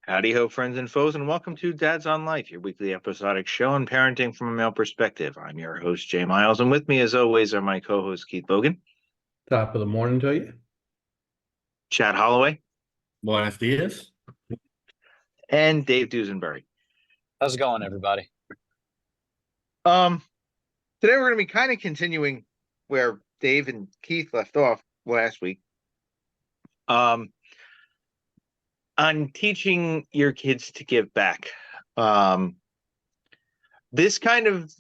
Howdy ho, friends and foes, and welcome to Dads on Life, your weekly episodic show on parenting from a male perspective. I'm your host, Jay Miles, and with me, as always, are my co-hosts Keith Logan, Top of the morning to you. Chad Holloway, Buenos dias. and Dave Dusenberry. How's it going, everybody? Um, Today we're going to be kind of continuing where Dave and Keith left off last week. On teaching your kids to give back. This kind of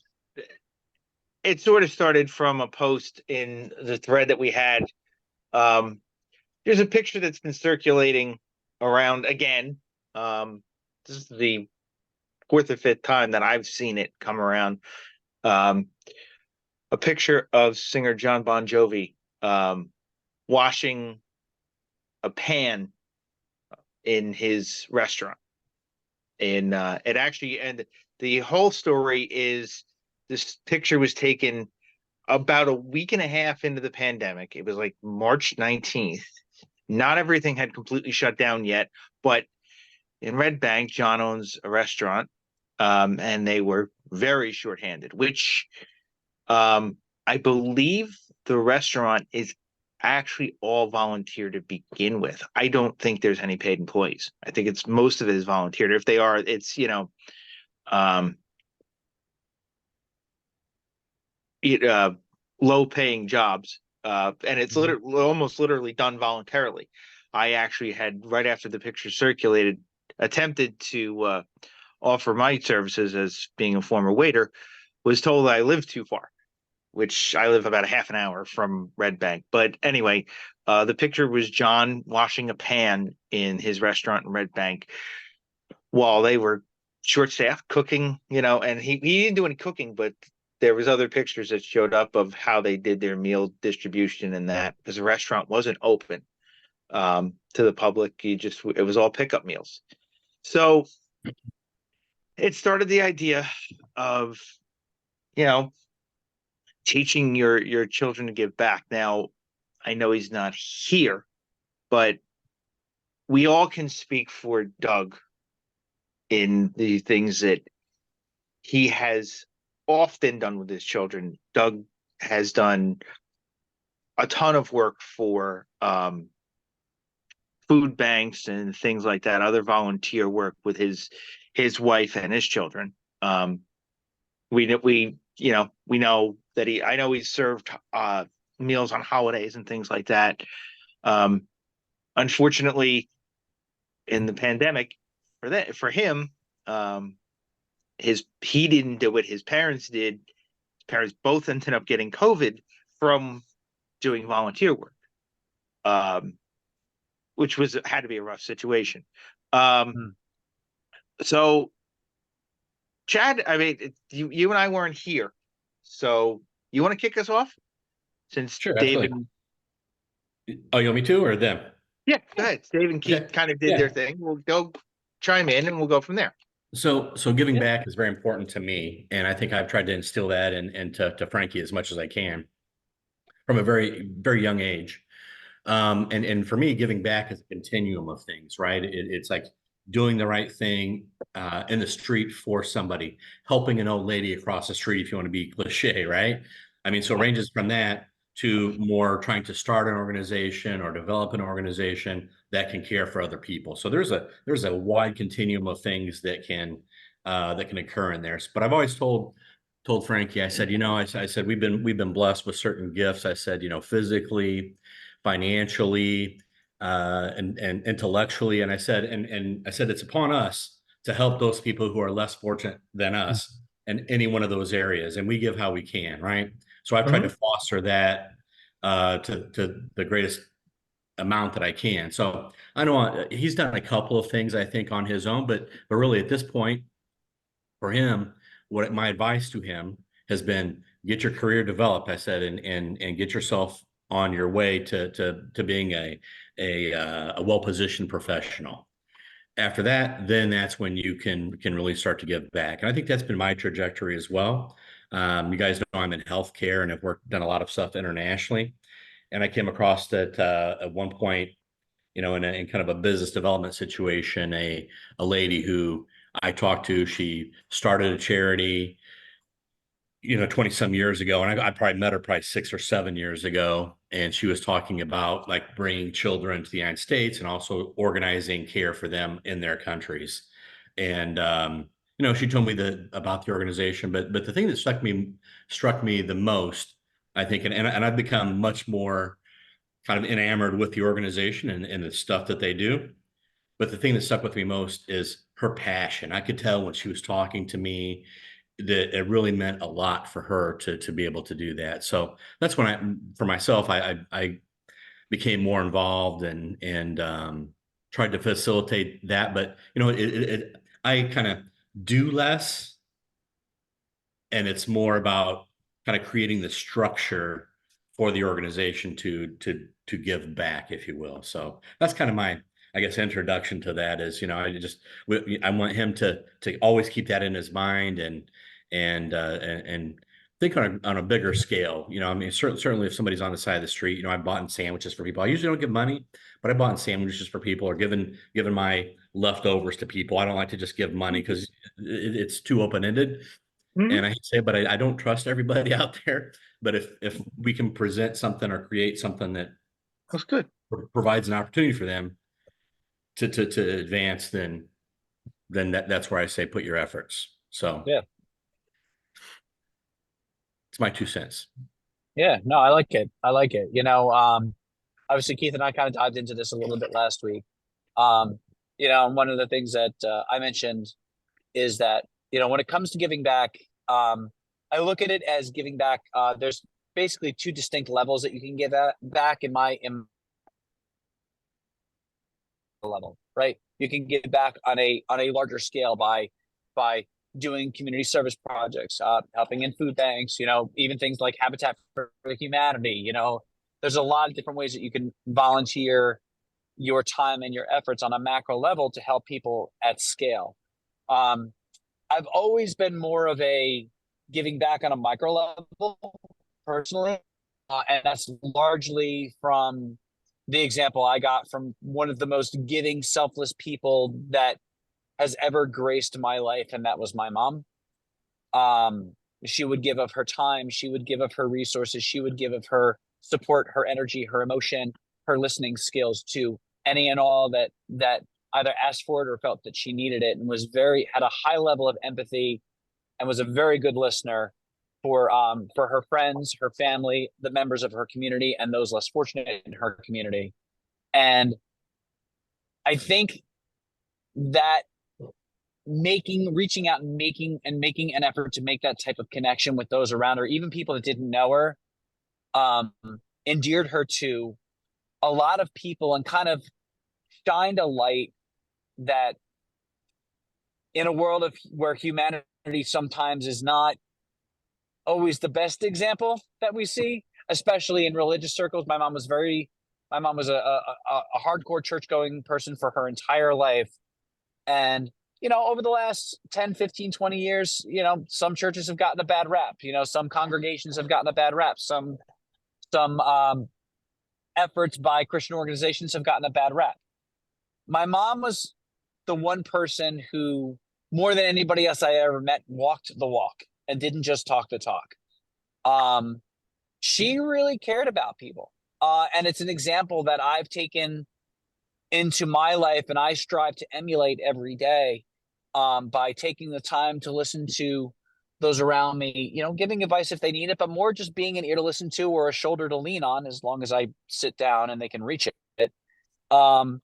it sort of started from a post in the thread that we had. There's a picture that's been circulating around again. This is the fourth or fifth time that I've seen it come around. A picture of singer John Bon Jovi washing a pan in his restaurant. And the whole story is this picture was taken about a week and a half into the pandemic. It was like March 19th. Not everything had completely shut down yet, but in Red Bank, John owns a restaurant, and they were very shorthanded, which I believe the restaurant is actually all volunteer to begin with. I don't think there's any paid employees. I think it's most of it is volunteer. If they are, it's low paying jobs, and it's almost literally done voluntarily. I actually had, right after the picture circulated, attempted to offer my services as being a former waiter, was told I lived too far, which I live about a half an hour from Red Bank. But anyway, the picture was John washing a pan in his restaurant in Red Bank while they were short-staffed cooking, and he didn't do any cooking, but there was other pictures that showed up of how they did their meal distribution and that, because the restaurant wasn't open to the public. It was all pickup meals. So it started the idea of, teaching your children to give back. Now, I know he's not here, but we all can speak for Doug in the things that he has often done with his children. Doug has done a ton of work for food banks and things like that, other volunteer work with his wife and his children. We know that I know he's served meals on holidays and things like that. Unfortunately, in the pandemic, for him, he didn't do it. His parents did. His parents both ended up getting COVID from doing volunteer work, which had to be a rough situation. So, Chad, I mean, you and I weren't here, so you want to kick us off? Since Sure, David, oh, you want me to or them? Yeah, go ahead. Dave and Keith kind of did their thing. We'll go chime in and we'll go from there. So giving back is very important to me, and I think I've tried to instill that into Frankie as much as I can from a very, very young age. And for me, giving back is a continuum of things, right? It's like doing the right thing in the street for somebody, helping an old lady across the street, if you want to be cliche, right? I mean, so it ranges from that to more trying to start an organization or develop an organization that can care for other people. So there's a wide continuum of things that can occur in there. But I've always told Frankie, I said, I said we've been blessed with certain gifts. I said, physically, financially, and intellectually, and I said it's upon us to help those people who are less fortunate than us in any one of those areas, and we give how we can, right? So I've tried to foster that to the greatest amount that I can. So I know he's done a couple of things, I think, on his own, but really at this point, for him, my advice to him has been, get your career developed, I said, and get yourself on your way to being a well-positioned professional. After that, then that's when you can really start to give back. And I think that's been my trajectory as well. You guys know I'm in healthcare and have done a lot of stuff internationally. And I came across that at one point, in kind of a business development situation, a lady who I talked to, she started a charity, 20 some years ago. And I probably met her probably 6 or 7 years ago. And she was talking about like bringing children to the United States and also organizing care for them in their countries. And, she told me about the organization, but the thing that struck me the most, I think, and I've become much more kind of enamored with the organization and the stuff that they do. But the thing that stuck with me most is her passion. I could tell when she was talking to me that it really meant a lot for her to be able to do that. So that's when for myself, I became more involved and tried to facilitate that. But I kind of do less, and it's more about kind of creating the structure for the organization to give back, if you will. So that's kind of my, I guess, introduction to that is, I want him to always keep that in his mind and think on a bigger scale. I mean, certainly if somebody's on the side of the street, I bought in sandwiches for people. I usually don't give money, but I bought in sandwiches for people or given my leftovers to people. I don't like to just give money because it's too open-ended. Mhm. And I hate to say, but I don't trust everybody out there. But if we can present something or create something that That's good. provides an opportunity for them to advance, then that's where I say put your efforts. So Yeah. it's my 2 cents. Yeah, no, I like it. I like it. Obviously Keith and I kind of dived into this a little bit last week. And one of the things that I mentioned is that, when it comes to giving back, I look at it as giving back. There's basically two distinct levels that you can give back in level, right? You can give back on a larger scale by doing community service projects, helping in food banks, even things like Habitat for Humanity. There's a lot of different ways that you can volunteer your time and your efforts on a macro level to help people at scale. I've always been more of a giving back on a micro level personally. And that's largely from the example I got from one of the most giving, selfless people that has ever graced my life, and that was my mom. She would give of her time, she would give of her resources, she would give of her support, her energy, her emotion, her listening skills to any and all that either asked for it or felt that she needed it, and had a high level of empathy and was a very good listener for her friends, her family, the members of her community, and those less fortunate in her community. And I think that reaching out and making an effort to make that type of connection with those around her, even people that didn't know her, endeared her to a lot of people and kind of shined a light that in a world where humanity sometimes is not always the best example that we see, especially in religious circles. My mom was a hardcore church going person for her entire life. And, over the last 10, 15, 20 years, some churches have gotten a bad rap, some congregations have gotten a bad rap. Some efforts by Christian organizations have gotten a bad rap. My mom was the one person who, more than anybody else I ever met, walked the walk and didn't just talk the talk. She really cared about people. And it's an example that I've taken into my life and I strive to emulate every day, by taking the time to listen to those around me, giving advice if they need it, but more just being an ear to listen to or a shoulder to lean on as long as I sit down and they can reach it. And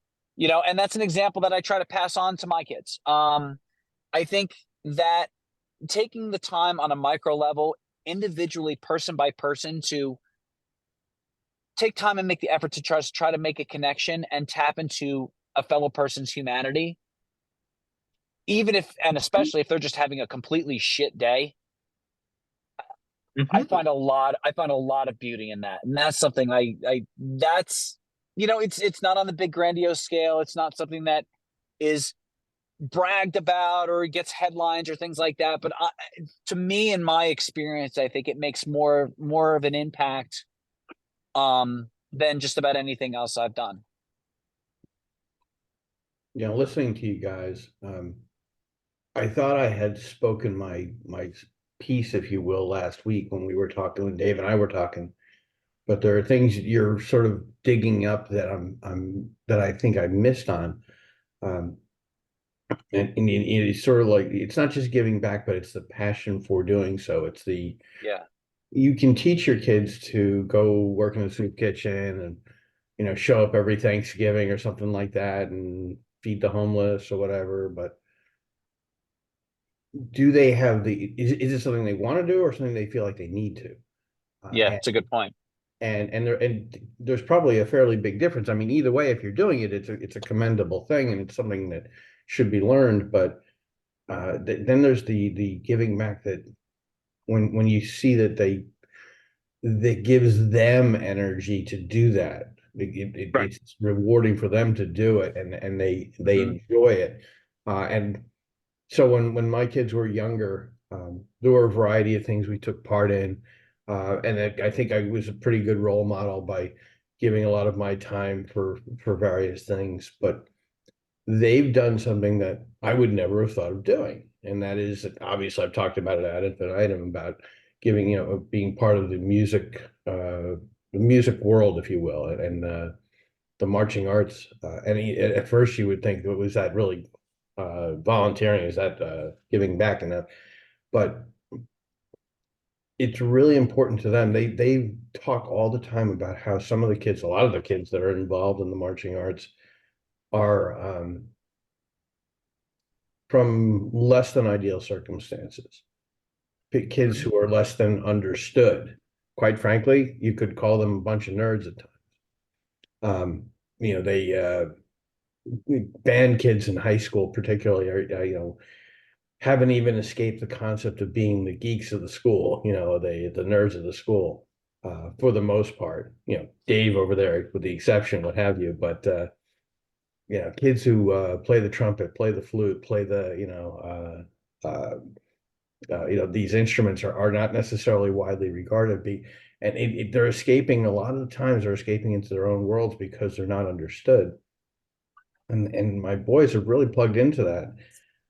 that's an example that I try to pass on to my kids. I think that taking the time on a micro level, individually, person by person, to take time and make the effort to try to make a connection and tap into a fellow person's humanity, even if, and especially if they're just having a completely shit day. I find a lot of beauty in that. And that's something it's not on the big grandiose scale. It's not something that is bragged about or gets headlines or things like that. But to me, in my experience, I think it makes more of an impact than just about anything else I've done. Listening to you guys, I thought I had spoken my piece, if you will, last week when we were talking, when Dave and I were talking. But there are things that you're sort of digging up that that I think I missed on. Um, and it's sort of like, it's not just giving back, but it's the passion for doing so. It's Yeah. you can teach your kids to go work in the soup kitchen and, show up every Thanksgiving or something like that and feed the homeless or whatever, but do they have is it something they want to do or something they feel like they need to? Yeah, And it's a good point. there's probably a fairly big difference. I mean, either way, if you're doing it, it's a commendable thing and it's something that should be learned. But then there's the giving back, that when you see that gives them energy to do that. Right. It's rewarding for them to do it, and they Mhm. enjoy it. And so when my kids were younger, there were a variety of things we took part in, and I think I was a pretty good role model by giving a lot of my time for various things. But they've done something that I would never have thought of doing, and that is, obviously I've talked about it ad infinitum about giving, being part of the music world, if you will, and the marching arts. At first you would think, was that really volunteering? Is that giving back enough? But it's really important to them. They talk all the time about how some of the kids, a lot of the kids that are involved in the marching arts, are from less than ideal circumstances. Kids who are less than understood. Quite frankly, you could call them a bunch of nerds at times. They band kids in high school, particularly, are haven't even escaped the concept of being the geeks of the school. The nerds of the school, for the most part. Dave over there, with the exception, what have you, but kids who play the trumpet, play the flute, play the these instruments are not necessarily widely regarded. And they're escaping, a lot of the times they're escaping into their own worlds because they're not understood. And my boys have really plugged into that.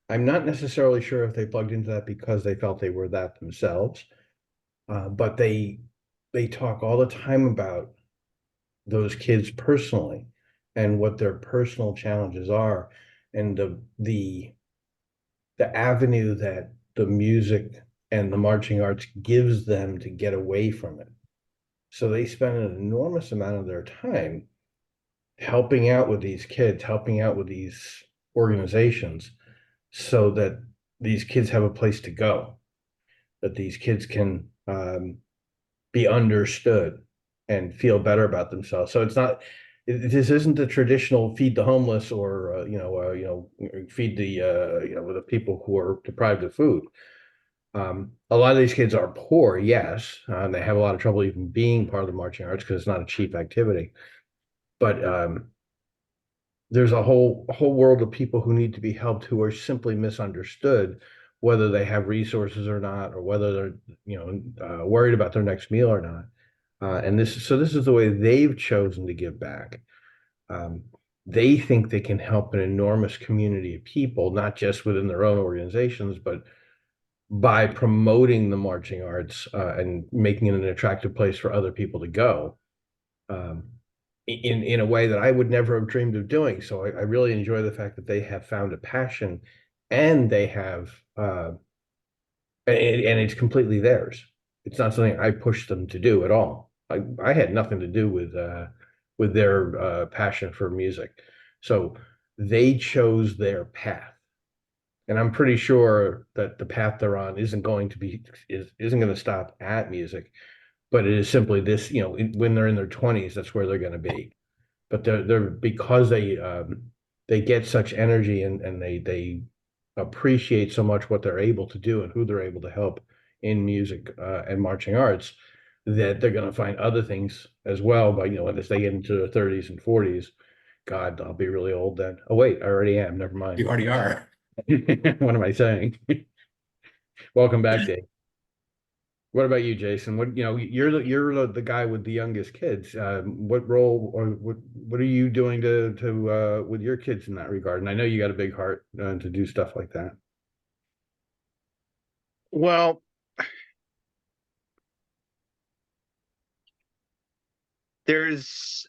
I'm not necessarily sure if they plugged into that because they felt they were that themselves, but they talk all the time about those kids personally and what their personal challenges are, and the avenue that the music and the marching arts gives them to get away from it. So they spend an enormous amount of their time helping out with these kids, helping out with these organizations, so that these kids have a place to go, that these kids can be understood and feel better about themselves. So it's not, this isn't the traditional feed the homeless, or feed the people who are deprived of food. A lot of these kids are poor, yes, and they have a lot of trouble even being part of the marching arts because it's not a cheap activity. But there's a whole world of people who need to be helped, who are simply misunderstood, whether they have resources or not, or whether they're worried about their next meal or not. And this is the way they've chosen to give back. Um, they think they can help an enormous community of people, not just within their own organizations, but by promoting the marching arts, and making it an attractive place for other people to go, um, in a way that I would never have dreamed of doing. So I really enjoy the fact that they have found a passion, and they have, and it's completely theirs. It's not something I pushed them to do at all. I had nothing to do with their passion for music. So they chose their path. And I'm pretty sure that the path they're on isn't going to stop at music, but it is simply this, when they're in their 20s, that's where they're going to be. But they're because they get such energy, and they appreciate so much what they're able to do and who they're able to help in music, and marching arts, that they're going to find other things as well. But as they get into their 30s and 40s, God, I'll be really old then. Oh wait, I already am. Never mind. You already are. What am I saying? Welcome back, Dave. What about you, Jason? What, you're the guy with the youngest kids. What role or what are you doing to with your kids in that regard? And I know you got a big heart to do stuff like that. Well, there's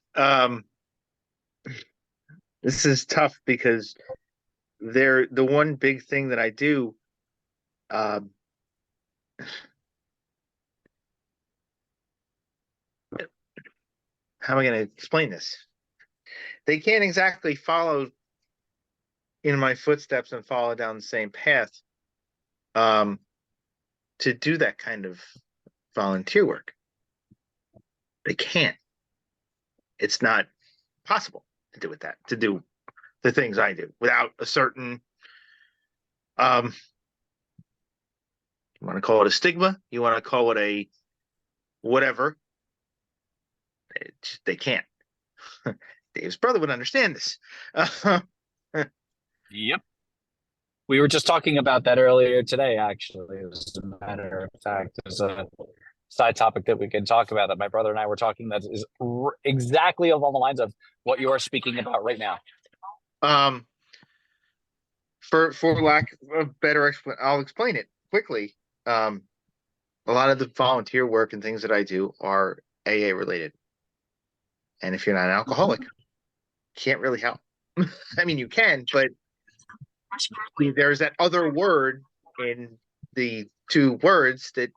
this is tough because the one big thing that I do, um how am I going to explain this? They can't exactly follow in my footsteps and follow down the same path um to do that kind of volunteer work. They can't. It's not possible to do to do the things I do without a certain you want to call it a stigma, you want to call it a whatever. They can't. Dave's brother would understand this. Yep. We were just talking about that earlier today, actually. As a matter of fact, there's a side topic that we can talk about that my brother and I were talking that is exactly along the lines of what you're speaking about right now. For lack of better I'll explain it quickly. A lot of the volunteer work and things that I do are AA related. And if you're not an alcoholic, can't really help. I mean, you can, but there's that other word in the two words that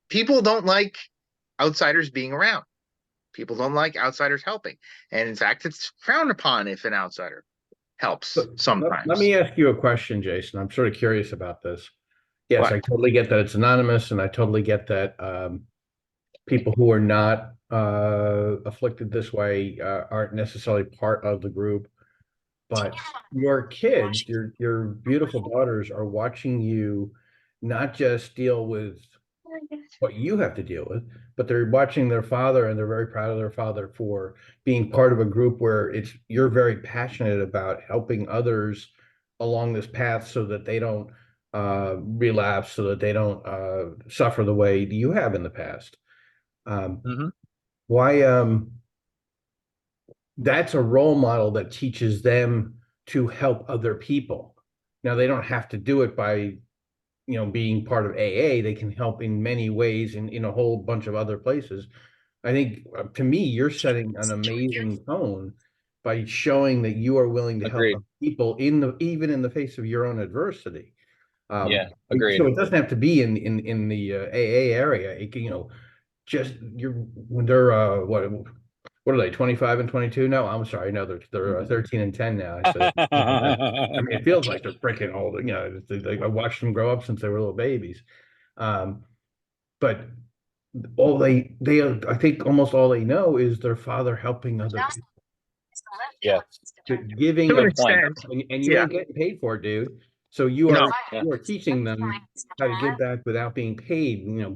people don't like outsiders being around. People don't like outsiders helping. And in fact, it's frowned upon if an outsider helps sometimes. Let me ask you a question, Jason. I'm sort of curious about this. Yes, What? I totally get that it's anonymous, and I totally get that people who are not afflicted this way aren't necessarily part of the group. But your kids, your beautiful daughters are watching you not just deal with what you have to deal with, but they're watching their father, and they're very proud of their father for being part of a group where you're very passionate about helping others along this path so that they don't relapse, so that they don't suffer the way you have in the past. Why that's a role model that teaches them to help other people. Now, they don't have to do it by being part of AA. They can help in many ways in a whole bunch of other places. I think to me, you're setting an amazing tone by showing that you are willing to Agreed. help people even in the face of your own adversity. Yeah, agreed. So it doesn't have to be in the AA area. It can, just when they're what are they, 25 and 22 now? I'm sorry, no, they're 13 and 10 now. I mean, it feels like they're freaking old. I watched them grow up since they were little babies. But I think almost all they know is their father helping other people. Yeah. Giving To an a extent, and you ain't getting paid for it, dude. So you No. are teaching them how to give back without being paid. No,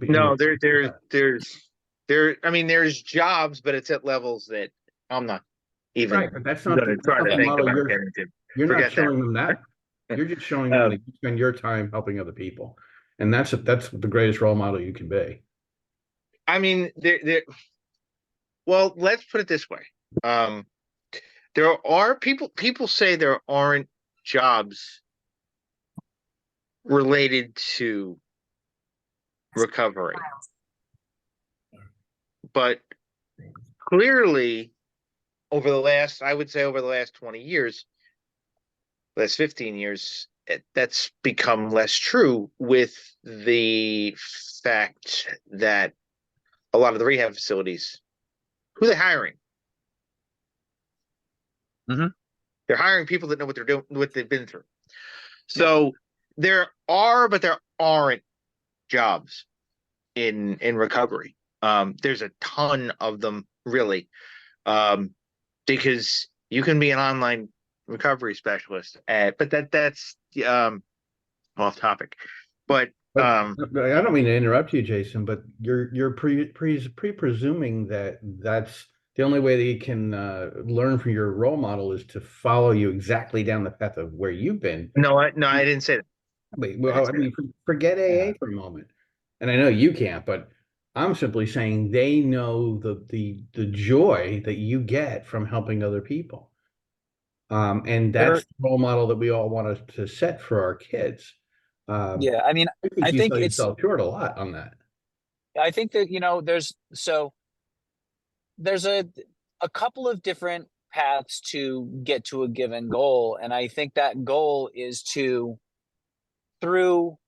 I mean, there's jobs, but it's at levels that I'm not even Right, but that's not gonna try to the think model about getting to. you're not Forget that. showing them that. You're just showing them that you spend your time helping other people, and that's the greatest role model you can be. I mean, well, let's put it this way. There are people say there aren't jobs related to recovery, but clearly over the last 20 years, last 15 years, that's become less true with the fact that a lot of the rehab facilities, who they're hiring? They're hiring people that know what they're doing, what they've been through. So there are, but there aren't jobs in recovery. There's a ton of them, really, because you can be an online recovery specialist, but that's off topic. But I don't mean to interrupt you, Jason, but you're presuming that that's the only way that you can learn from your role model is to follow you exactly down the path of where you've been. No, I didn't say that. Wait, well, I mean, forget AA for a moment. and I know you can't, but I'm simply saying they know the joy that you get from helping other people. And There, that's the role model that we all want to set for our kids. yeah, I mean, I think I you think sell it's, yourself short a lot on that. I think that, there's a couple of different paths to get to a given goal. And I think that goal is to, through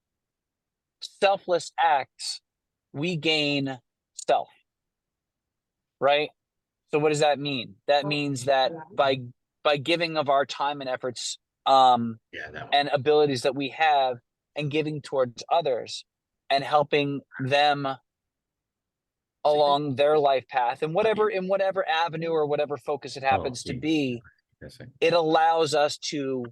selfless acts, we gain self, right? So what does that mean? That means that by giving of our time and efforts, Yeah, that one. and abilities that we have, and giving towards others and helping them along their life path and whatever avenue or whatever focus it happens to geez. be, Yes, it allows us to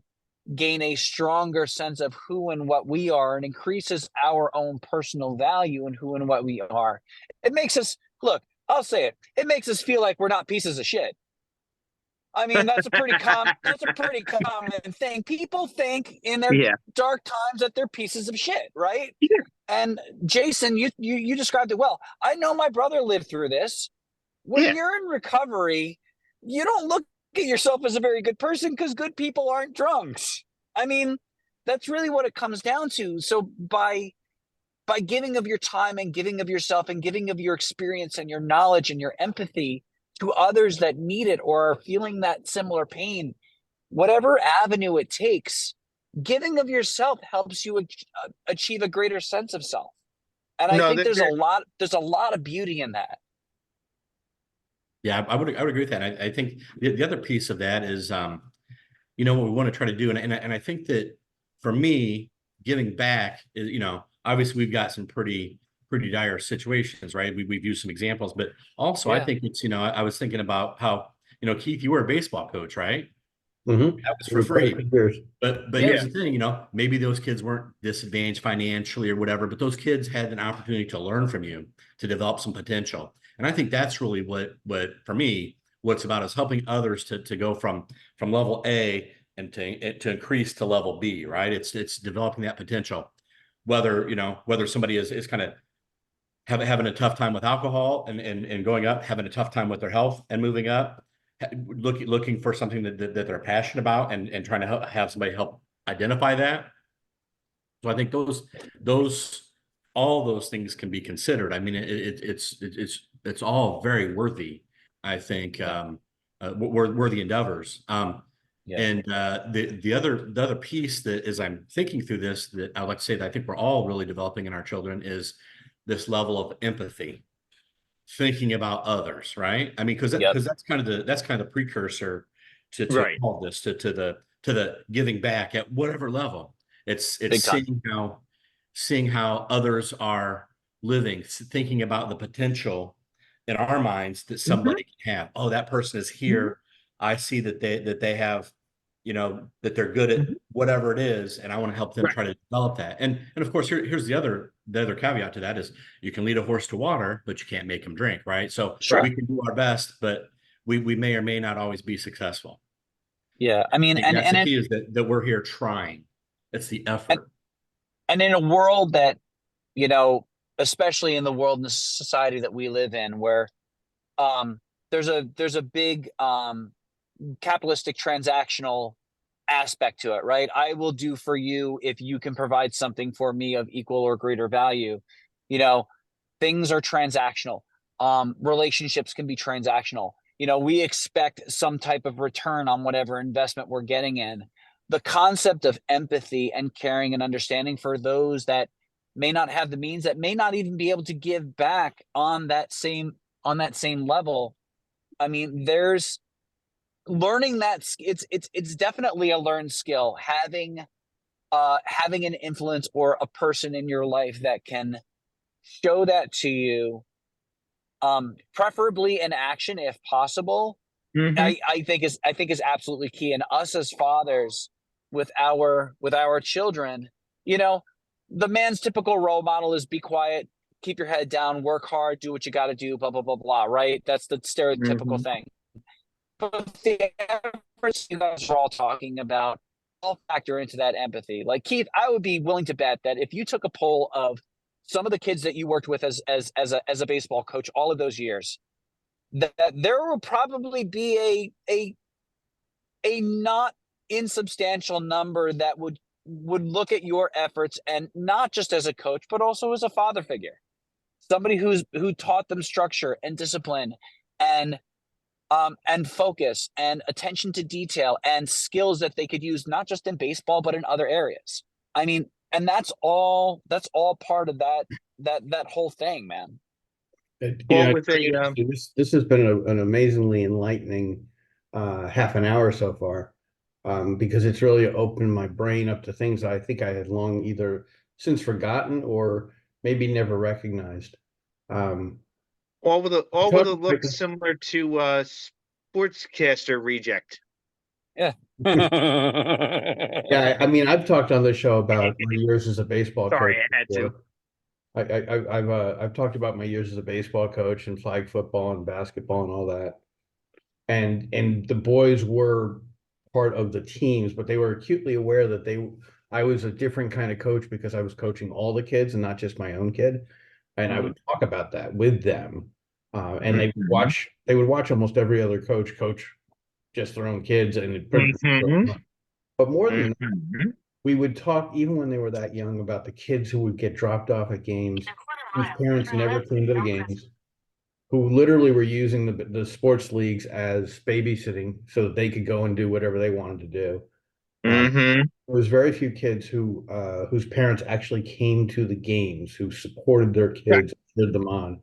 gain a stronger sense of who and what we are, and increases our own personal value in who and what we are. It makes us, look, I'll say it, it makes us feel like we're not pieces of shit. I mean, that's a pretty common thing. People think in their Yeah. dark times that they're pieces of shit, right? Yeah. And Jason, you described it well. I know my brother lived through this. When Yeah. you're in recovery, you don't look at yourself as a very good person, because good people aren't drunks. I mean, that's really what it comes down to. So by giving of your time and giving of yourself and giving of your experience and your knowledge and your empathy to others that need it or are feeling that similar pain, whatever avenue it takes, giving of yourself helps you achieve a greater sense of self. And I No, think there's there- a lot of beauty in that. Yeah, I would agree with that. I think the other piece of that is, what we want to try to do, and I think that for me, giving back is, obviously we've got some pretty dire situations, right? We've used some examples, but also I Yeah. think it's, I was thinking about how, Keith, you were a baseball coach, right? Mhm. That was for free. Years. But Yeah. here's the thing, maybe those kids weren't disadvantaged financially or whatever, but those kids had an opportunity to learn from you, to develop some potential. And I think that's really what for me, what's about is helping others to go from level A and to increase to level B, right? It's developing that potential. Whether somebody is kind of having a tough time with alcohol and going up, having a tough time with their health and moving up, looking for something that they're passionate about and trying to have somebody help identify that. So I think all those things can be considered. I mean, it's all very worthy, I think, worthy endeavors. Yeah. And the other piece that, as I'm thinking through this, that I like to say that I think we're all really developing in our children is this level of empathy, thinking about others, right? I mean, because Yep. that's kind of the precursor to Right. all this, to the giving back at whatever level. It's Big time. seeing how others are living, thinking about the potential in our minds that somebody can have. Oh, that person is here. I see that they have, that they're good at whatever it is, and I want to help them Right. try to develop that. And of course, here's the other caveat to that is you can lead a horse to water, but you can't make him drink, right? So Sure. we can do our best, but we may or may not always be successful. Yeah. I mean, I think that's and the key, is that we're here trying. It's the effort. and in a world that, especially in the world and the society that we live in, where there's a big capitalistic transactional aspect to it, right? I will do for you if you can provide something for me of equal or greater value. Things are transactional. Relationships can be transactional. We expect some type of return on whatever investment we're getting in. The concept of empathy and caring and understanding for those that may not have the means, that may not even be able to give back on that same level. I mean, there's learning that it's definitely a learned skill, having an influence or a person in your life that can show that to you, preferably in action if possible. Mhm. I think is absolutely key. And us as fathers with our children, the man's typical role model is be quiet, keep your head down, work hard, do what you got to do, blah blah blah blah, right? That's the stereotypical thing. But the efforts you guys are all talking about all factor into that empathy. Like, Keith, I would be willing to bet that if you took a poll of some of the kids that you worked with as a baseball coach all of those years, that there will probably be a not insubstantial number that would look at your efforts, and not just as a coach, but also as a father figure, somebody who taught them structure and discipline and focus and attention to detail and skills that they could use not just in baseball but in other areas. I mean, and that's all part of that whole thing, man. Well, with a, This has been an amazingly enlightening half an hour so far, because it's really opened my brain up to things I think I had long either since forgotten or maybe never recognized. all with a look similar to sportscaster reject. Yeah, I mean, I've talked on the show about my years as a baseball Sorry, coach I had to. before. I've talked about my years as a baseball coach and flag football and basketball and all that. And the boys were part of the teams, but they were acutely aware that I was a different kind of coach because I was coaching all the kids and not just my own kid. And I would talk about that with them. And they would watch almost every other coach just their own kids, and but more than that, we would talk even when they were that young about the kids who would get dropped off at games, whose parents never came to the games, who literally were using the sports leagues as babysitting so that they could go and do whatever they wanted to do. There was very few kids whose parents actually came to the games, who supported their kids, cheered them on.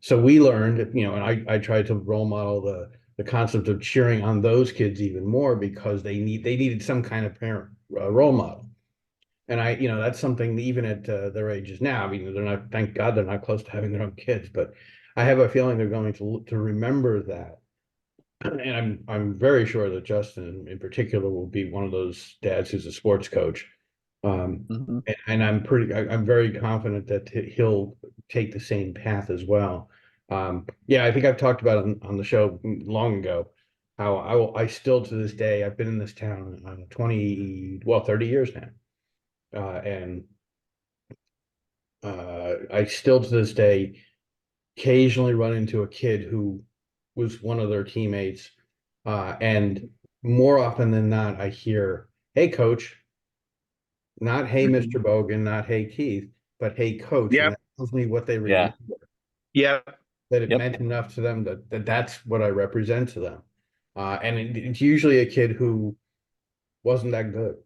So we learned, and I tried to role model the concept of cheering on those kids even more, because they needed some kind of parent role model. And that's something even at their ages now. I mean, thank God they're not close to having their own kids, but I have a feeling they're going to remember that. And I'm very sure that Justin in particular will be one of those dads who's a sports coach. And I'm very confident that he'll take the same path as well. Yeah, I think I've talked about it on the show long ago, how I still to this day, I've been in this town 30 years now. And I still to this day occasionally run into a kid who was one of their teammates. And more often than not, I hear, "Hey, coach," not "Hey, Mr. Bogan," not "Hey, Keith," but "Hey, coach." Yep. And that tells me what they remember. Yeah. That it meant enough to them that's what I represent to them. And it's usually a kid who wasn't that good.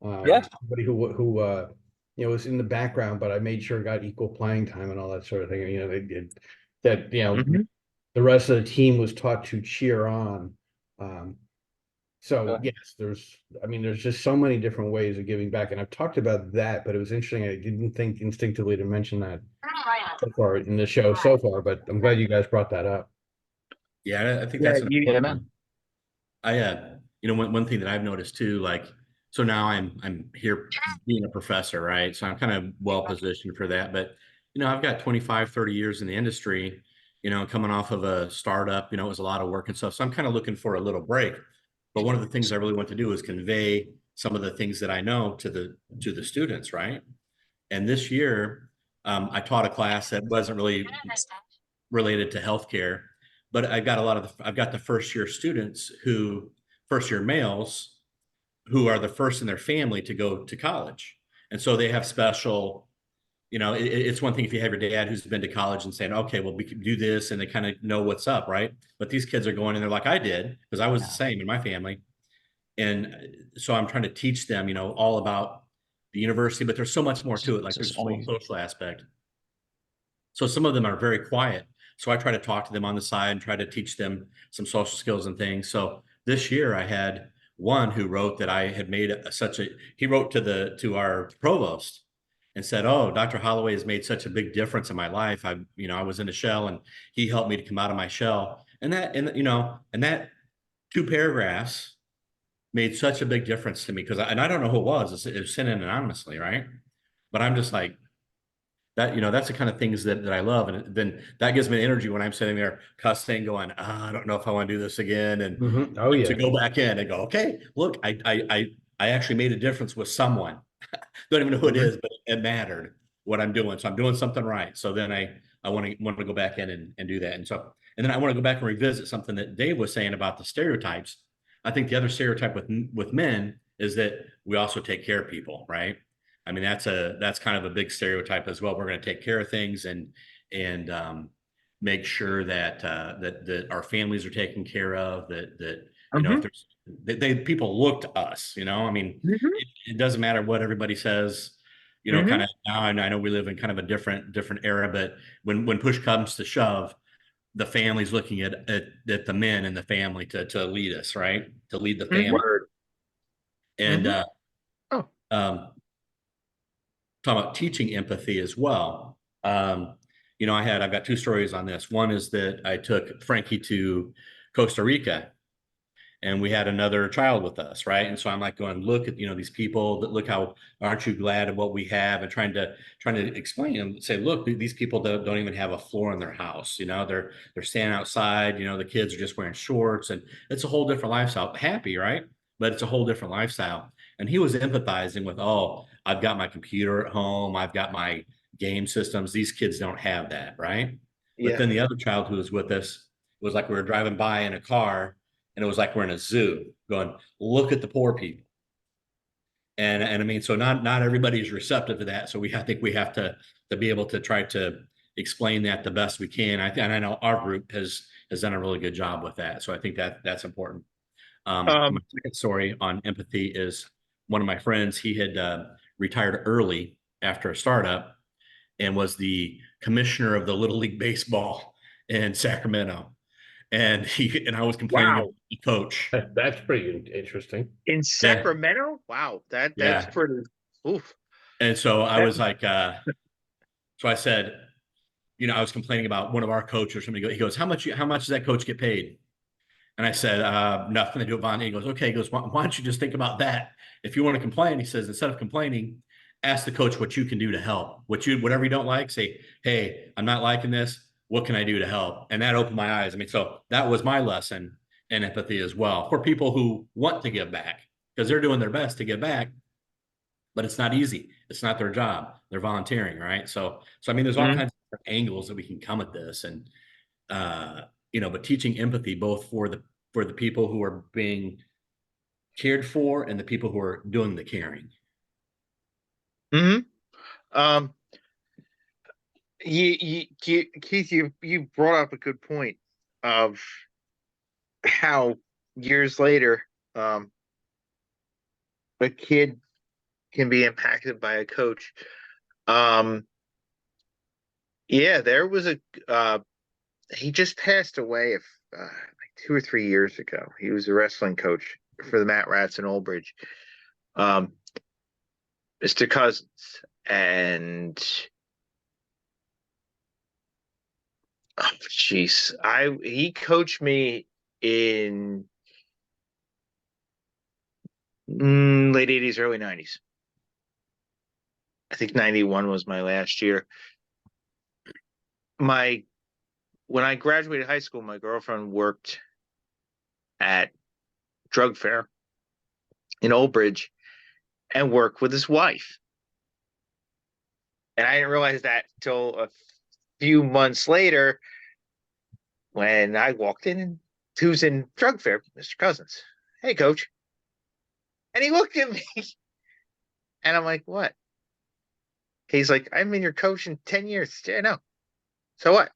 Somebody who was in the background, but I made sure got equal playing time and all that sort of thing. They did that. The rest of the team was taught to cheer on. So yes, there's just so many different ways of giving back, and I've talked about that, but it was interesting. I didn't think instinctively to mention that so far in the show so far, but I'm glad you guys brought that up. Yeah, I think that's man. One thing that I've noticed too, like, so now I'm here being a professor, right? So I'm kind of well positioned for that. But I've got 25, 30 years in the industry, coming off of a startup, it was a lot of work and stuff. So I'm kind of looking for a little break. But one of the things I really want to do is convey some of the things that I know to the students, right? And this year, I taught a class that wasn't really related to healthcare, but I've got the first year students first year males who are the first in their family to go to college. And so they have special, it's one thing if you have your dad who's been to college and saying, okay, well, we can do this, and they kind of know what's up, right? But these kids are going in there like I did, because I was the same in my family. And so I'm trying to teach them, all about the university, but there's so much more to it. Like there's a whole social aspect. So some of them are very quiet. So I try to talk to them on the side and try to teach them some social skills and things. So this year I had one who wrote that I had made he wrote to our provost and said, "Oh, Dr. Holloway has made such a big difference in my life. I was in a shell and he helped me to come out of my shell." And that 2 paragraphs made such a big difference to me, because I don't know who it was. It was sent in anonymously, right? But I'm just like, that, that's the kind of things that I love. And then that gives me energy when I'm sitting there cussing, going, I don't know if I want to do this again. And to go back in and go, okay, look, I actually made a difference with someone. Don't even know who it is, but it mattered. what I'm doing. So I'm doing something right. So then I want to go back in and do that. And then I want to go back and revisit something that Dave was saying about the stereotypes. I think the other stereotype with men is that we also take care of people, right? I mean, that's kind of a big stereotype as well. We're going to take care of things and make sure that our families are taken care of, that you know, if there's people look to us, you know, I mean, it doesn't matter what everybody says, you know, kind of now. And I know we live in kind of a different era, but when push comes to shove, the family's looking at the men in the family to lead us, right? To lead the family. Word. And Oh. Talking about teaching empathy as well. You know, I've got two stories on this. One is that I took Frankie to Costa Rica and we had another child with us, right? And so I'm like going, look at, you know, these people that look how, aren't you glad of what we have? And trying to explain and say, look, these people don't even have a floor in their house. You know, they're standing outside, you know, the kids are just wearing shorts and it's a whole different lifestyle. Happy, right? But it's a whole different lifestyle. And he was empathizing with, oh, I've got my computer at home. I've got my game systems. These kids don't have that, right? But then the other child who was with us was like we were driving by in a car and it was like we're in a zoo going, look at the poor people. And I mean, so not everybody's receptive to that. So I think we have to be able to try to explain that the best we can. And I know our group has done a really good job with that. So I think that's important. My second story on empathy is one of my friends. He had retired early after a startup and was the commissioner of the Little League Baseball in Sacramento. And I was complaining about the coach. That's pretty interesting. In Sacramento? Wow, that's pretty. Oof. And so I was like, so I said, you know, I was complaining about one of our coaches or somebody. He goes, how much does that coach get paid? And I said, nothing to do with bonding. He goes, okay. He goes, why don't you just think about that? If you want to complain, he says, instead of complaining, ask the coach what you can do to help. Whatever you don't like, say, hey, I'm not liking this. What can I do to help? And that opened my eyes. I mean, so that was my lesson in empathy as well for people who want to give back because they're doing their best to give back, but it's not easy. It's not their job. They're volunteering, right? So I mean, there's all kinds of angles that we can come at this, and you know, but teaching empathy both for the people who are being cared for and the people who are doing the caring. Keith, you brought up a good point of how years later, a kid can be impacted by a coach. There was he just passed away like 2 or 3 years ago. He was a wrestling coach for the Matt Rats in Old Bridge. Mr. Cousins, and oh jeez, he coached me in late 80s, early 90s. I think 91 was my last year. When I graduated high school, my girlfriend worked at Drug Fair in Old Bridge and worked with his wife. And I didn't realize that till a few months later when I walked in and who's in Drug Fair, Mr. Cousins. Hey, coach. And he looked at me and I'm like, what? He's like, I've been your coach in 10 years. Yeah, no. So what?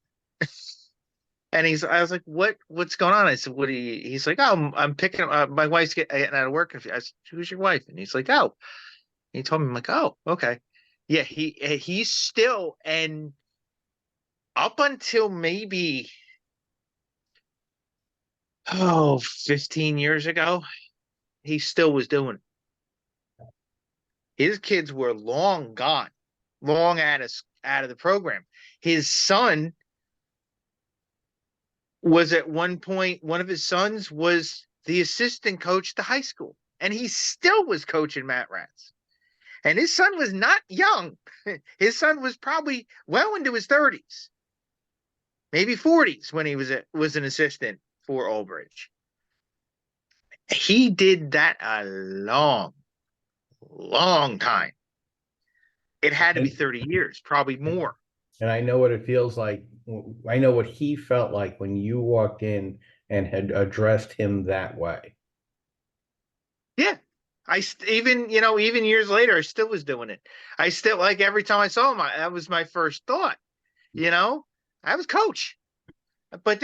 And I was like, what's going on? I said, he's like, oh, I'm picking up, my wife's getting out of work. I said, who's your wife? And he's like, oh, he told me, I'm like, oh, okay. Yeah. He's still, and up until maybe, 15 years ago, he still was doing it. His kids were long gone, long out of the program. His son was at one point, one of his sons was the assistant coach at the high school, and he still was coaching Matt Rats. And his son was not young. His son was probably well into his 30s, maybe 40s when he was an assistant for Old Bridge. He did that a long time. It had to be And- 30 years, probably more. And I know what it feels like. I know what he felt like when you walked in and had addressed him that way. Yeah. Even, even years later, I still was doing it. I still, like, every time I saw him, that was my first thought, I was coach. But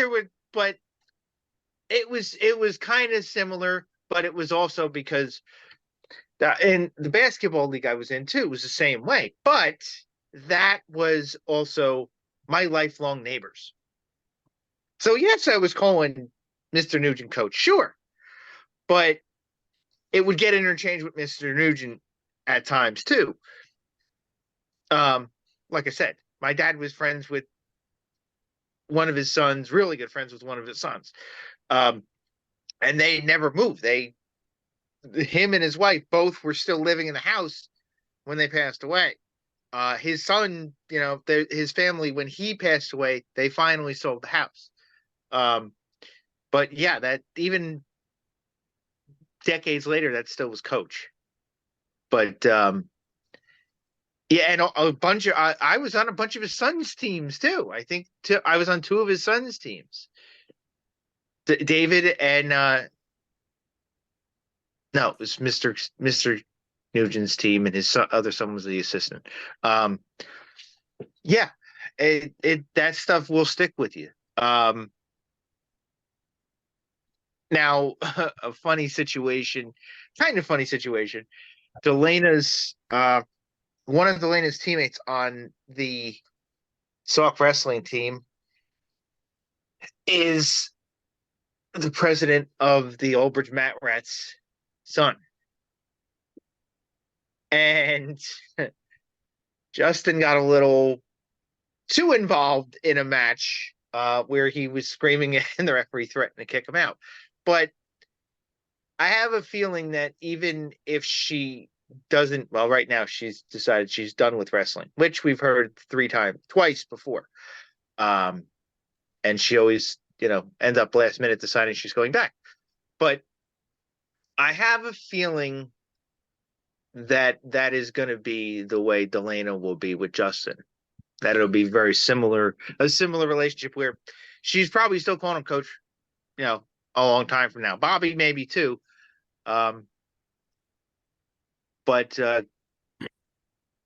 it was kind of similar, but it was also because in the basketball league I was in too, was the same way. But that was also my lifelong neighbors. So yes, I was calling Mr. Nugent coach, sure. But it would get interchanged with Mr. Nugent at times too. Like I said, my dad was friends with one of his sons, really good friends with one of his sons. And they never moved. Him and his wife both were still living in the house when they passed away. His son, his family, when he passed away, they finally sold the house. But yeah, that even decades later, that still was coach. But yeah, and a bunch of I was on a bunch of his son's teams too. I think I was on two of his son's teams. David and no, it was Mr. Nugent's team, and his other son was the assistant. Yeah, that stuff will stick with you. Now, a funny situation, kind of funny situation. Delena's one of Delena's teammates on the Sauk wrestling team is the president of the Old Bridge Mat Rats' son. And Justin got a little too involved in a match where he was screaming and the referee threatened to kick him out. But I have a feeling that even if she doesn't, well, right now she's decided she's done with wrestling, which we've heard twice before. And she always, end up last minute deciding she's going back. But I have a feeling that is going to be the way Delana will be with Justin. That it'll be a similar relationship where she's probably still calling him coach, a long time from now. Bobby maybe too. But I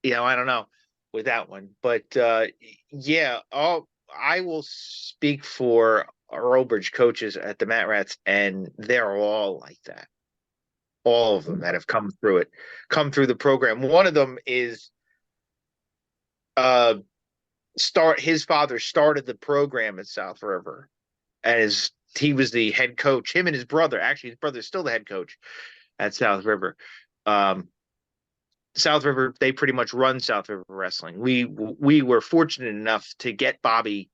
don't know with that one. But yeah, I will speak for our Old Bridge coaches at the Mat Rats, and they're all like that. All of them that have come through the program. One of them is his father started the program at South River, and he was the head coach. Him and his brother, actually his brother's still the head coach at South River. South River, they pretty much run South River Wrestling. We were fortunate enough to get Bobby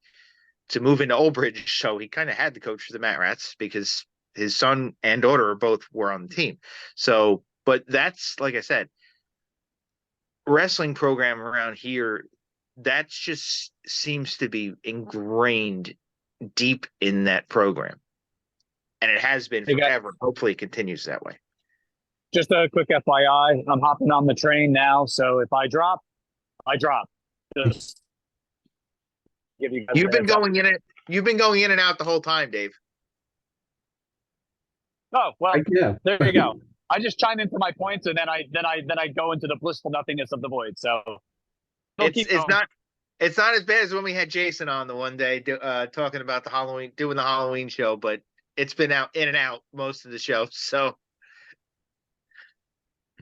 to move into Old Bridge, so he kind of had the coach for the Mat Rats because his son and daughter both were on the team. So, but that's, like I said, wrestling program around here, that just seems to be ingrained deep in that program. And it has been forever. Hopefully it continues that way. Just a quick FYI, I'm hopping on the train now, so if I drop, I drop. Just give you guys You've been going in and out the whole time, Dave. Oh, well, Yeah. there you go. I just chime in for my points, and then I go into the blissful nothingness of the void. So it's not as bad as when we had Jason on the one day talking about doing the Halloween show, but it's been in and out most of the show. So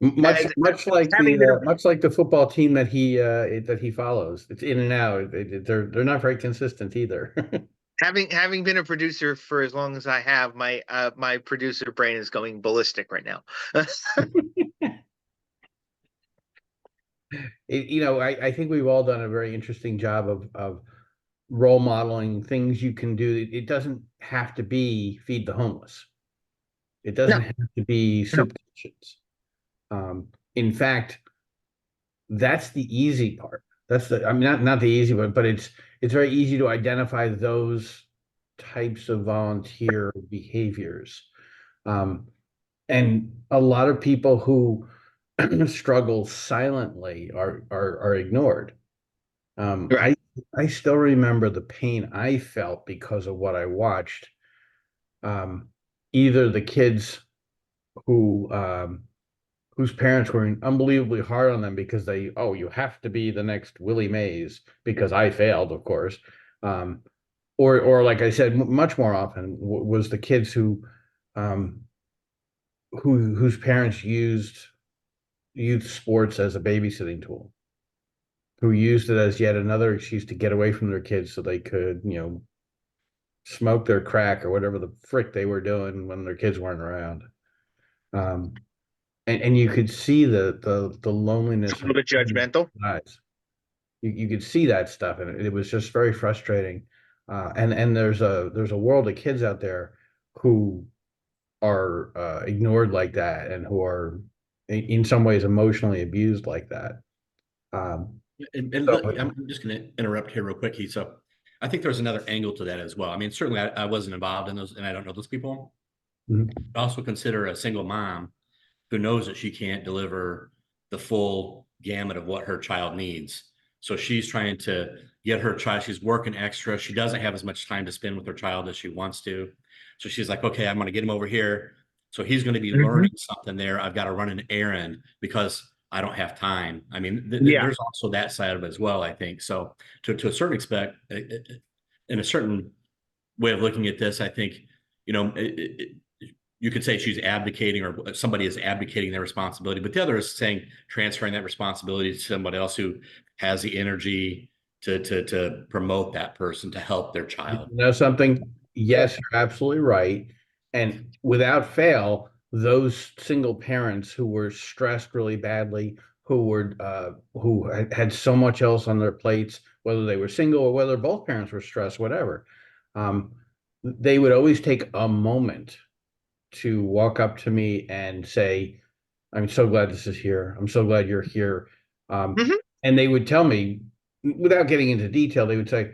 much like the football team that he follows, it's in and out. They're not very consistent either. Having been a producer for as long as I have, my producer brain is going ballistic right now. I think we've all done a very interesting job of role modeling things you can do. It doesn't have to be feed the homeless. It doesn't have to be soup kitchens. In fact, that's the easy part. Not the easy part, but it's very easy to identify those types of volunteer behaviors. And a lot of people who struggle silently are ignored. Right. I still remember the pain I felt because of what I watched. Either the kids who whose parents were unbelievably hard on them because oh, you have to be the next Willie Mays because I failed, of course. Or like I said, much more often was the kids um, whose parents used youth sports as a babysitting tool, who used it as yet another excuse to get away from their kids so they could, smoke their crack or whatever the frick they were doing when their kids weren't around. Um, and you could see the loneliness It's a little bit judgmental. eyes. You could see that stuff, and it was just very frustrating. And there's a world of kids out there who are ignored like that, and who are in some ways emotionally abused like that. I'm just going to interrupt here real quick, Heath. So I think there's another angle to that as well. I mean, certainly I wasn't involved in those, and I don't know those people. Mhm. Also consider a single mom who knows that she can't deliver the full gamut of what her child needs. So she's trying to get her child, she's working extra. She doesn't have as much time to spend with her child as she wants to. So she's like, okay, I'm going to get him over here. So he's going to be learning something there. I've got to run an errand because I don't have time. I mean, there's also that side of it as well, I think. So to a certain extent, in a certain way of looking at this, I think, you could say she's abdicating, or somebody is abdicating their responsibility, but the other is saying transferring that responsibility to somebody else who has the energy to promote that person, to help their child. Something? Yes, you're absolutely right. And without fail, those single parents who were stressed really badly, who had so much else on their plates, whether they were single or whether both parents were stressed, whatever, they would always take a moment to walk up to me and say, I'm so glad this is here. I'm so glad you're here. And they would tell me, without getting into detail, they would say,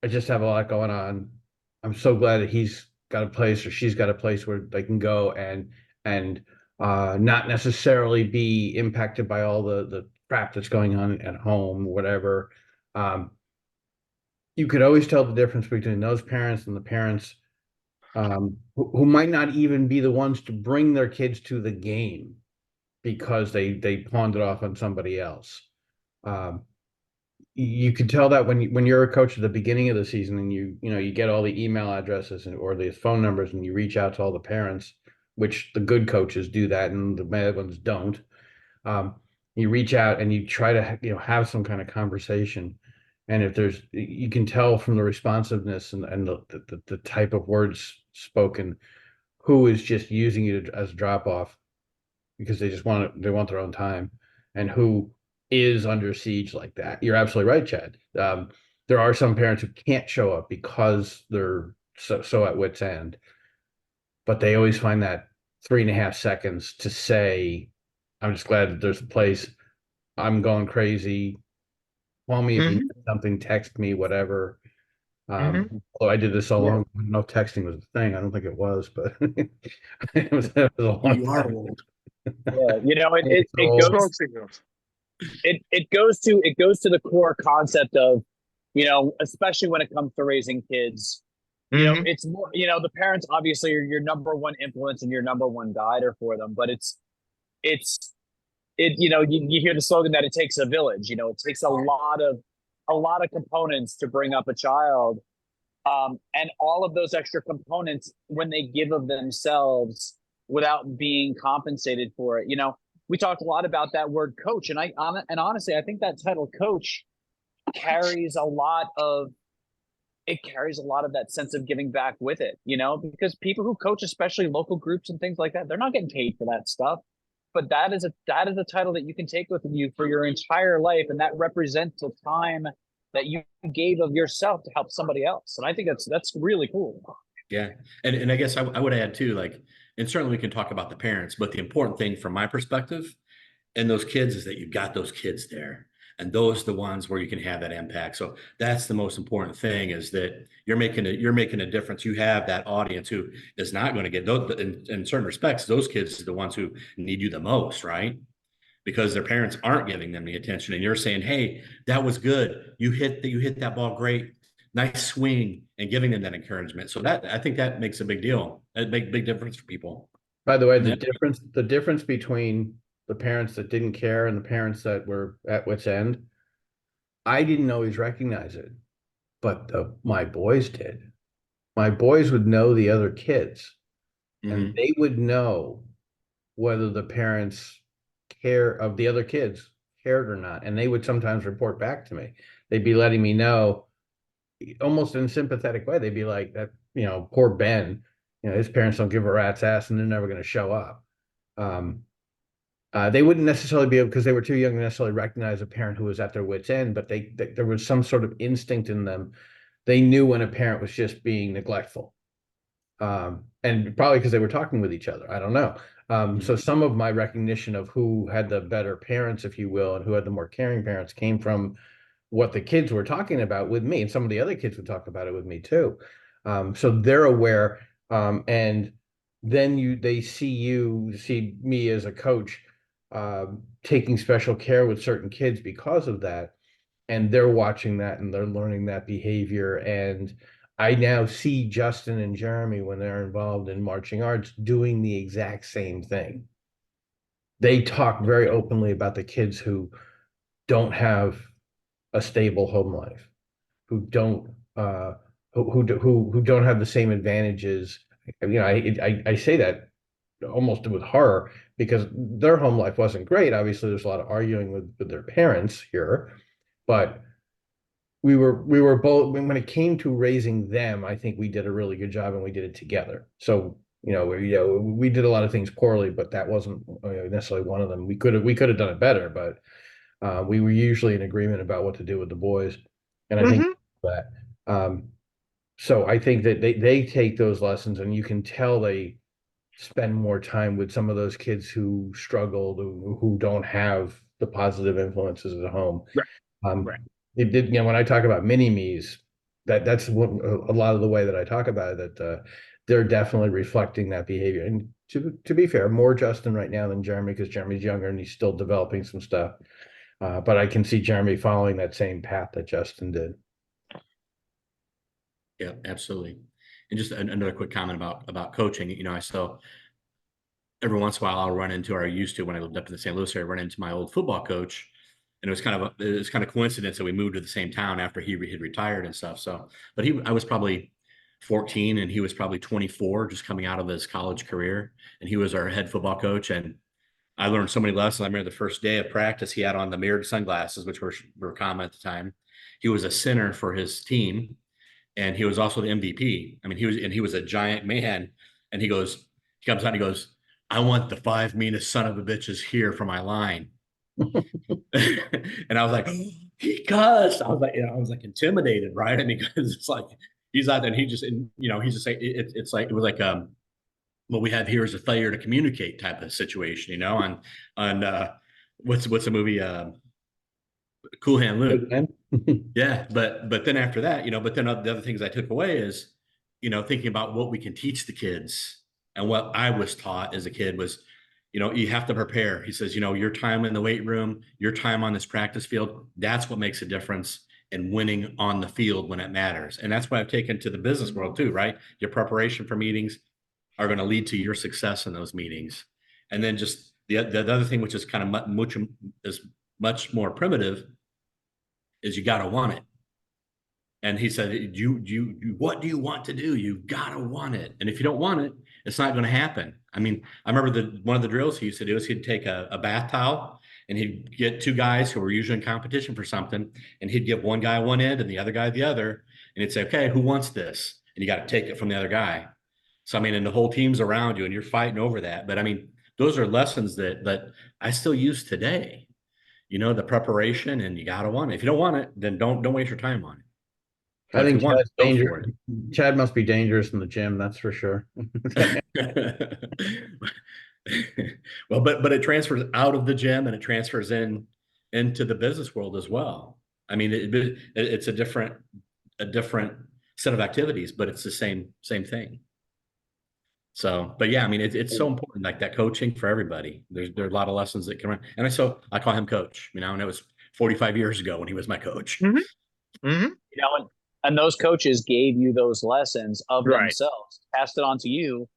I just have a lot going on. I'm so glad that he's got a place or she's got a place where they can go and not necessarily be impacted by all the crap that's going on at home, whatever. You could always tell the difference between those parents and the parents who might not even be the ones to bring their kids to the game because they pawned it off on somebody else. You could tell that when you're a coach at the beginning of the season and you get all the email addresses or the phone numbers and you reach out to all the parents, which the good coaches do that and the bad ones don't. You reach out and you try to have some kind of conversation, and if you can tell from the responsiveness and the type of words spoken, who is just using you as a drop off because they want their own time, and who is under siege like that. You're absolutely right, Chad. There are some parents who can't show up because they're so at wit's end, but they always find that 3.5 seconds to say, I'm just glad that there's a place. I'm going crazy. Call me if you need something, text me, whatever. Although I did this so long, I don't know if texting was a thing. I don't think it was, but it was a long You are time. old. It goes to the core concept of, especially when it comes to raising kids, it's more, the parents obviously are your number one influence and your number one guider for them, but you hear the slogan that it takes a village. It takes a lot of components to bring up a child, and all of those extra components, when they give of themselves without being compensated for it. We talked a lot about that word coach, and honestly, I think that title coach carries a lot of that sense of giving back with it, because people who coach, especially local groups and things like that, they're not getting paid for that stuff. But that is a title that you can take with you for your entire life, and that represents the time that you gave of yourself to help somebody else. And I think that's really cool. Yeah. And I guess I would add too, and certainly we can talk about the parents, but the important thing from my perspective and those kids is that you've got those kids there. And those are the ones where you can have that impact. So that's the most important thing, is that you're making a difference. You have that audience who is not going to get those, in certain respects, those kids are the ones who need you the most, right? because their parents aren't giving them the attention. And you're saying, hey, that was good. You hit that ball great. Nice swing, and giving them that encouragement. So that, I think that makes a big deal. That make big difference for people. By the way, Yeah. the difference between the parents that didn't care and the parents that were at wit's end, I didn't always recognize it, but my boys did. My boys would know the other kids, and Mhm. they would know whether the parents care of the other kids cared or not. And they would sometimes report back to me. They'd be letting me know almost in a sympathetic way. They'd be like, that, poor Ben, his parents don't give a rat's ass and they're never going to show up. They wouldn't necessarily be able, because they were too young to necessarily recognize a parent who was at their wit's end, but there was some sort of instinct in them. They knew when a parent was just being neglectful. And probably because they were talking with each other. I don't know. So some of my recognition of who had the better parents, if you will, and who had the more caring parents came from what the kids were talking about with me, and some of the other kids would talk about it with me too. So they're aware, and then they see me as a coach, taking special care with certain kids because of that, and they're watching that and they're learning that behavior. And I now see Justin and Jeremy, when they're involved in marching arts, doing the exact same thing. They talk very openly about the kids who don't have a stable home life, who don't who don't have the same advantages. I say that almost with horror, because their home life wasn't great. Obviously, there's a lot of arguing with their parents here, but we were both, when it came to raising them, I think we did a really good job and we did it together. So we did a lot of things poorly, but that wasn't necessarily one of them. We could have done it better, but we were usually in agreement about what to do with the boys. And I think that so I think that they take those lessons, and you can tell they spend more time with some of those kids who struggled, who don't have the positive influences at home. Right. It did, when I talk about mini-me's, that's what a lot of the way that I talk about it, that they're definitely reflecting that behavior. And to be fair, more Justin right now than Jeremy, because Jeremy's younger and he's still developing some stuff. But I can see Jeremy following that same path that Justin did. Yeah, absolutely. And just another quick comment about coaching. I still, every once in a while, I'll run into, or I used to when I lived up in the St. Louis area, run into my old football coach. And it was kind of coincidence that we moved to the same town after he had retired and stuff. So, but I was probably 14 and he was probably 24, just coming out of his college career. And he was our head football coach. And I learned so many lessons. I remember the first day of practice, he had on the mirrored sunglasses, which were common at the time. He was a center for his team, and he was also the MVP. I mean, he was a giant man. And he comes out and he goes, "I want the 5 meanest son of a bitches here for my line." And I was like, he cussed. I was like intimidated, right? I mean, because it's like he's out there and he's just like it's like, it was like what we have here is a failure to communicate type of situation, on what's the movie, Cool Hand Luke. Yeah, but then after that, but then the other things I took away is, thinking about what we can teach the kids. And what I was taught as a kid was, you have to prepare. He says, your time in the weight room, your time on this practice field, that's what makes a difference in winning on the field when it matters. And that's what I've taken to the business world too, right? Your preparation for meetings are going to lead to your success in those meetings. And then just the other thing, which is kind of much more primitive, is you got to want it. And he said, what do you want to do? You've got to want it. And if you don't want it, it's not going to happen. I mean, I remember one of the drills he used to do is he'd take a bath towel and he'd get two guys who were usually in competition for something. And he'd give one guy one end and the other guy the other. And he'd say, okay, who wants this? And you got to take it from the other guy. So, I mean, and the whole team's around you and you're fighting over that. But I mean, those are lessons that I still use today, the preparation, and you got to want it. If you don't want it, then don't waste your time on it. I think Chad's dangerous. Chad must be dangerous in the gym, that's for sure. Well, but it transfers out of the gym and it transfers into the business world as well. I mean, it's a different set of activities, but it's the same thing. So, but yeah, I mean, it's so important, like that coaching for everybody. There are a lot of lessons that come in. And I call him coach, you know, and it was 45 years ago when he was my coach. Mhm. Hmm. You know, and those coaches gave you those lessons of Right. themselves, passed it on to you,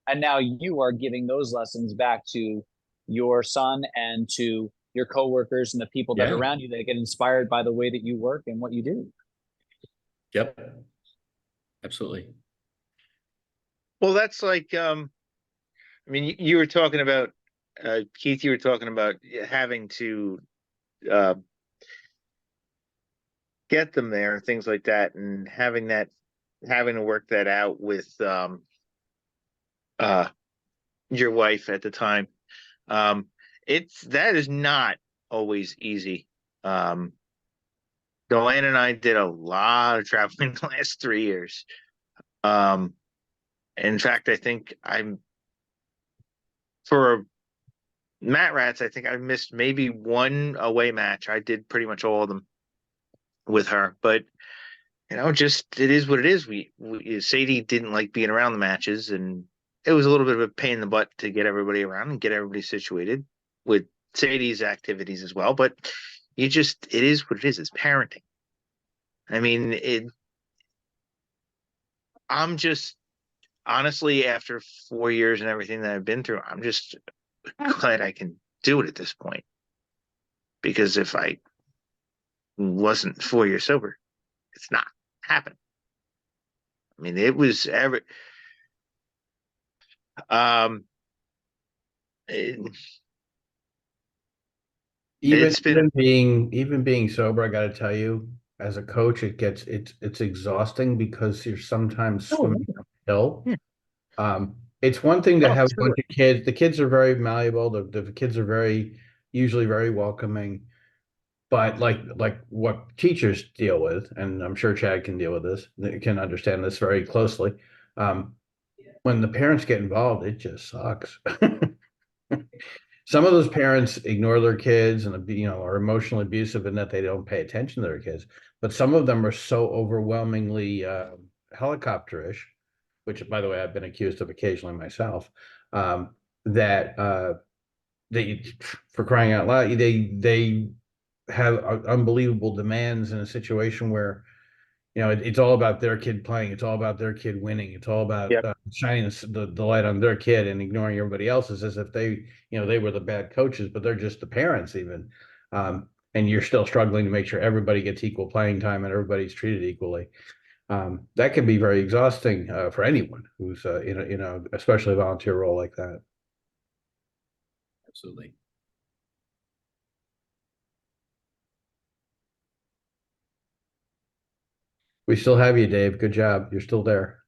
and now you are giving those lessons back to your son and to your coworkers and the people that are Yeah. around you that get inspired by the way that you work and what you do. Yep. Absolutely. Well, that's like, I mean, you were talking about, Keith, you were talking about having to, uh, get them there, things like that, and having to work that out with, uh, your wife at the time. Um, that is not always easy. Um, Delanne and I did a lot of traveling the last 3 years. Um, in fact, I think for Mat Rats, I think I missed maybe one away match. I did pretty much all of them with her, but just it is what it is. Sadie didn't like being around the matches, and it was a little bit of a pain in the butt to get everybody around and get everybody situated with Sadie's activities as well. But it is what it is. It's parenting. I mean, I'm just honestly, after 4 years and everything that I've been through, I'm just glad I can do it at this point. Because if I wasn't 4 years sober, it's not happening. I mean, it was um, it, Even it's been, even being sober, I got to tell you, as a coach, it's exhausting because you're sometimes swimming uphill. yeah. It's one thing to Oh, have a sure. bunch of kids. The kids are very malleable. The kids are usually very welcoming. But like what teachers deal with, and I'm sure Chad can deal with this, they can understand this very closely. Um, when the parents get involved, it just sucks. Some of those parents ignore their kids and are emotionally abusive in that they don't pay attention to their kids. But some of them are so overwhelmingly helicopterish, which by the way I've been accused of occasionally myself. That they, for crying out loud, they have unbelievable demands in a situation where it's all about their kid playing. It's all about their kid winning. It's all about Yep. shining the light on their kid and ignoring everybody else's as if they were the bad coaches, but they're just the parents even. And you're still struggling to make sure everybody gets equal playing time and everybody's treated equally. That can be very exhausting for anyone who's especially a volunteer role like that. Absolutely. We still have you, Dave. Good job. You're still there.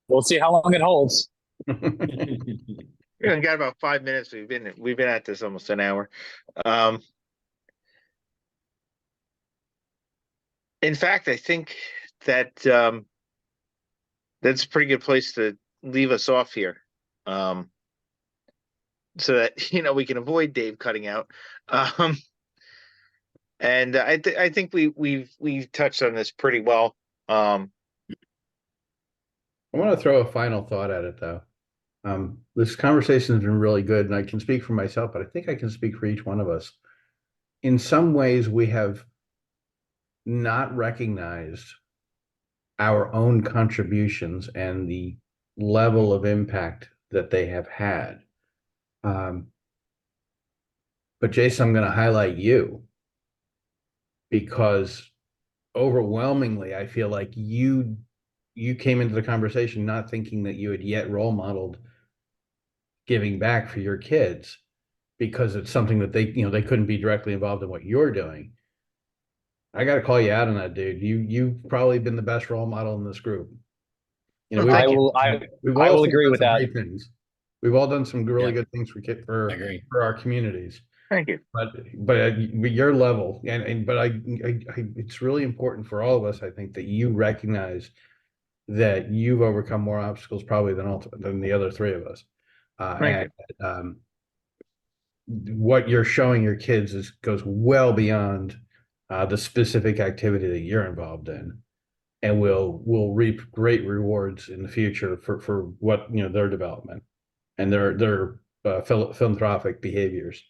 We'll see how long it holds. We got about 5 minutes. We've been at this almost an hour. In fact, I think that that's a pretty good place to leave us off here. So that we can avoid Dave cutting out. And I think we've touched on this pretty well. I want to throw a final thought at it though. This conversation has been really good, and I can speak for myself, but I think I can speak for each one of us. In some ways, we have not recognized our own contributions and the level of impact that they have had. But Jason, I'm going to highlight you because overwhelmingly, I feel like you came into the conversation not thinking that you had yet role modeled giving back for your kids because it's something that they couldn't be directly involved in what you're doing. I got to call you out on that, dude. You've probably been the best role model in this group. Well, thank you. We've I all will agree done with some that. great things. We've all done some really Yeah. good things I agree. for our communities. Thank you. But your level but it's really important for all of us, I think, that you recognize that you've overcome more obstacles probably than the other three of us. Thank And what you're showing your kids goes well beyond the specific activity that you're involved in. and will reap great rewards in the future for what, you know, their development and their philanthropic behaviors.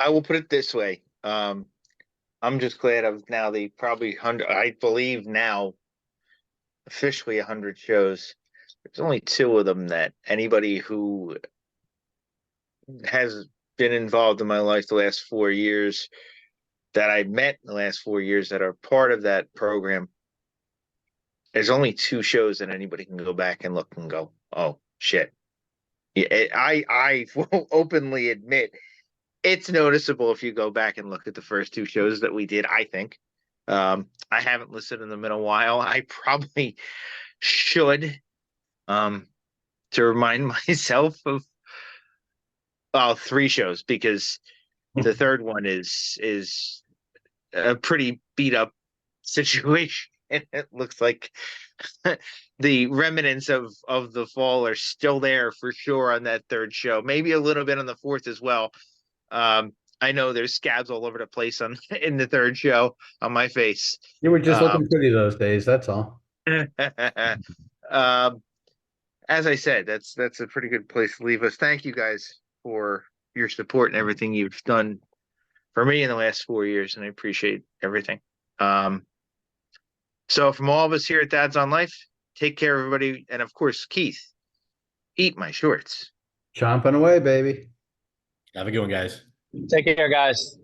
I will put it this way. I'm just glad of now the probably 100, I believe now officially 100 shows. There's only two of them that anybody who has been involved in my life the last 4 years that I met in the last 4 years that are part of that program. There's only two shows that anybody can go back and look and go, oh shit. Yeah, I will openly admit it's noticeable if you go back and look at the first two shows that we did, I think. I haven't listened to them in a while. I probably should, to remind myself of three shows, because the third one is a pretty beat up situation. And it looks like the remnants of the fall are still there for sure on that third show. Maybe a little bit on the fourth as well. I know there's scabs all over the place on in the third show on my face. You were just looking pretty those days, that's all. As I said, that's a pretty good place to leave us. Thank you guys for your support and everything you've done for me in the last 4 years, and I appreciate everything. So from all of us here at Dads on Life, take care, everybody, and of course, Keith, eat my shorts. Chomping away, baby. Have a good one, guys. Take care, guys.